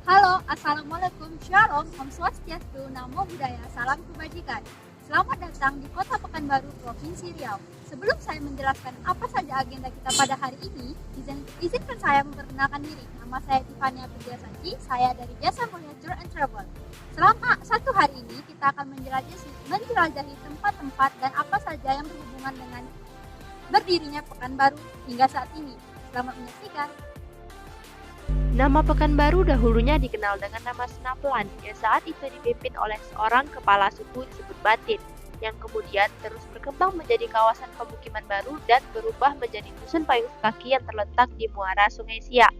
Halo, Assalamualaikum, Shalom, Om Swastiastu, Namo Buddhaya, Salam Kebajikan. Selamat datang di Kota Pekanbaru, Provinsi Riau. Sebelum saya menjelaskan apa saja agenda kita pada hari ini, izinkan saya memperkenalkan diri. Nama saya Tifania Pujiasanti, saya dari Jasa Mulia Tour and Travel. Selama satu hari ini, kita akan menjelajahi tempat-tempat dan apa saja yang berhubungan dengan berdirinya Pekanbaru hingga saat ini. Selamat menyaksikan. Nama Pekanbaru dahulunya dikenal dengan nama Senapelan yang saat itu dipimpin oleh seorang kepala suku disebut Batin, yang kemudian terus berkembang menjadi kawasan pemukiman baru dan berubah menjadi dusun payung kaki yang terletak di muara Sungai Siak.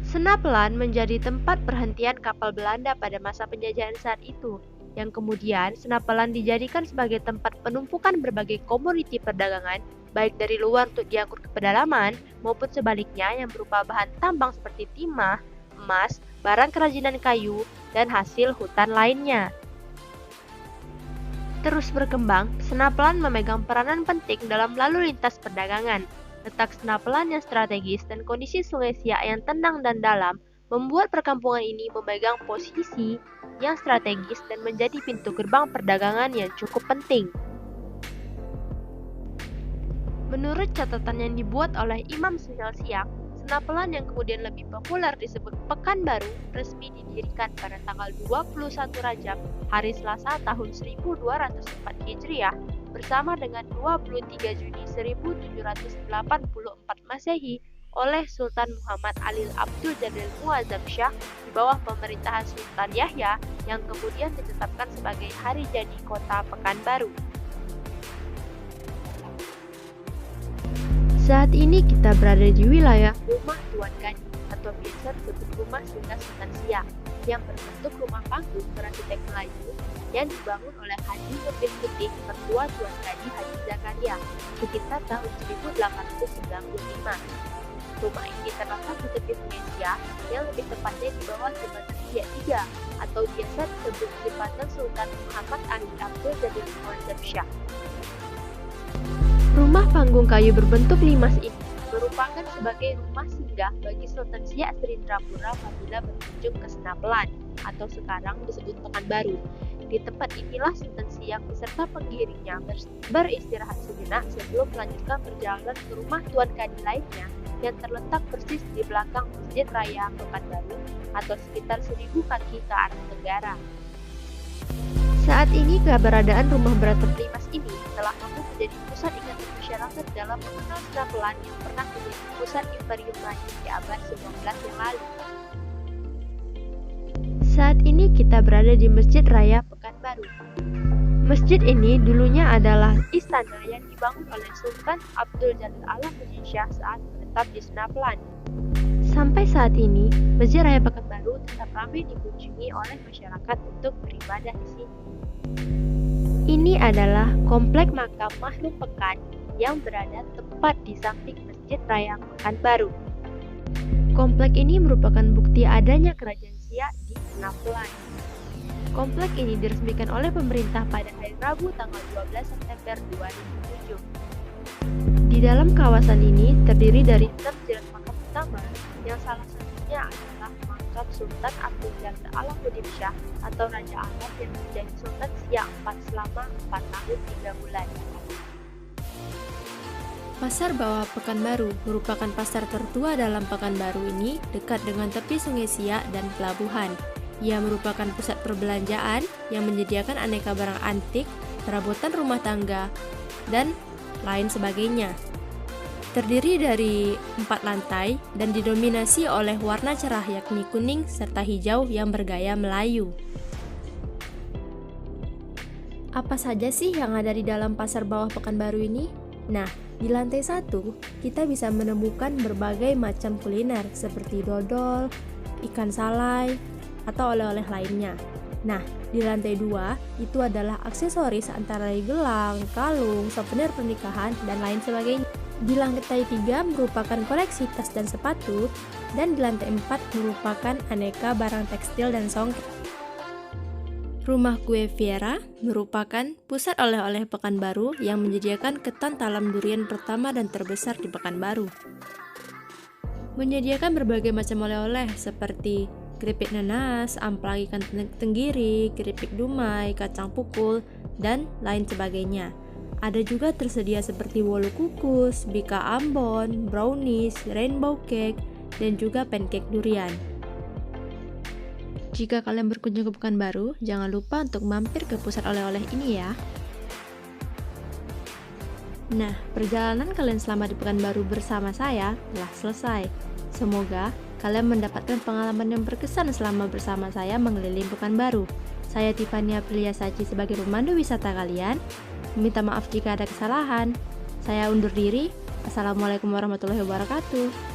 Senapelan menjadi tempat perhentian kapal Belanda pada masa penjajahan saat itu, yang kemudian Senapelan dijadikan sebagai tempat penumpukan berbagai komoditi perdagangan, baik dari luar untuk diangkut ke pedalaman, maupun sebaliknya yang berupa bahan tambang seperti timah, emas, barang kerajinan kayu, dan hasil hutan lainnya. Terus berkembang, Senapelan memegang peranan penting dalam lalu lintas perdagangan. Letak Senapelan yang strategis dan kondisi Sungai Siak yang tenang dan dalam membuat perkampungan ini memegang posisi yang strategis dan menjadi pintu gerbang perdagangan yang cukup penting. Menurut catatan yang dibuat oleh Imam Suhel Siak, Senapelan yang kemudian lebih populer disebut Pekanbaru resmi didirikan pada tanggal 21 Rajab, hari Selasa tahun 1204 Hijriah, bersama dengan 23 Juni 1784 Masehi oleh Sultan Muhammad Alil Abdul Jalil Muazzam Shah di bawah pemerintahan Sultan Yahya yang kemudian ditetapkan sebagai hari jadi kota Pekanbaru. Saat ini kita berada di wilayah Rumah Tuan Kadi atau biasa disebut Rumah Singgah Sultan Siak yang berbentuk rumah panggung berarsitek Melayu yang dibangun oleh Haji Nurdin Putih mertua Tuan Kadi Haji Zakaria sekitar tahun 1895. Rumah ini terletak di tepi Sungai Siak yang lebih tepatnya di bawah jembatan Siak 3 atau biasa disebut jembatan Sultan Muhammad Alil Abdul Jalil Muazzam Shah. Rumah panggung kayu berbentuk limas ini merupakan sebagai rumah singgah bagi Sultan Siak Serindrapura apabila berkunjung ke Senapelan atau sekarang disebut Pekanbaru. Di tempat inilah Sultan Siak beserta pengiringnya beristirahat sejenak sebelum melanjutkan perjalanan ke rumah Tuan Kadi lainnya yang terletak persis di belakang Masjid Raya Pekanbaru atau sekitar 1000 kaki ke arah tenggara. Saat ini keberadaan rumah beratap limas ini telah mampu menjadi pusat ingatan masyarakat dalam mengenal Senapelan yang pernah menjadi pusat Imperium Melayu di abad 19 yang lalu. Saat ini kita berada di Masjid Raya Pekanbaru. Masjid ini dulunya adalah istana yang dibangun oleh Sultan Abdul Jalil Alamuddin Shah saat menetap di Senapelan. Sampai saat ini, Masjid Raya Pekanbaru tetap ramai dikunjungi oleh masyarakat untuk beribadah di sini. Ini adalah komplek makam makhluk Pekan yang berada tepat di samping Masjid Raya Pekanbaru. Komplek ini merupakan bukti adanya kerajaan Siak di Senapelan. Komplek ini diresmikan oleh pemerintah pada hari Rabu tanggal 12 September 2007. Di dalam kawasan ini terdiri dari 6 jenis makam utama yang salah satunya adalah makam Sultan Abdul Jalil Alamuddin Shah atau Raja Arab yang menjadi Sultan Siak selama 4 tahun 3 bulan. Pasar Bawah Pekanbaru merupakan pasar tertua dalam Pekanbaru ini dekat dengan tepi Sungai Siak dan pelabuhan. Ia merupakan pusat perbelanjaan yang menyediakan aneka barang antik, perabotan rumah tangga, dan lain sebagainya. Terdiri dari 4 lantai dan didominasi oleh warna cerah yakni kuning serta hijau yang bergaya Melayu. Apa saja sih yang ada di dalam pasar bawah Pekanbaru ini? Nah, di lantai 1 kita bisa menemukan berbagai macam kuliner seperti dodol, ikan salai, atau oleh-oleh lainnya. Nah, di lantai 2 itu adalah aksesoris antara lain gelang, kalung, souvenir pernikahan, dan lain sebagainya. Di lantai 3 merupakan koleksi tas dan sepatu, dan di lantai 4 merupakan aneka barang tekstil dan songket. Rumah Kue Viera merupakan pusat oleh-oleh Pekanbaru yang menyediakan ketan talam durian pertama dan terbesar di Pekanbaru. menyediakan berbagai macam oleh-oleh seperti keripik nanas, amplang ikan tenggiri, keripik dumai, kacang pukul, dan lain sebagainya. Ada juga tersedia seperti wolu kukus, bika ambon, brownies, rainbow cake, dan juga pancake durian. Jika kalian berkunjung ke Pekanbaru, jangan lupa untuk mampir ke pusat oleh-oleh ini ya. Nah, perjalanan kalian selama di Pekanbaru bersama saya telah selesai. Semoga kalian mendapatkan pengalaman yang berkesan selama bersama saya mengelilingi Pekanbaru. Saya Tiffany Aprilia Sachi sebagai pemandu wisata kalian. Minta maaf jika ada kesalahan. Saya undur diri. Assalamualaikum warahmatullahi wabarakatuh.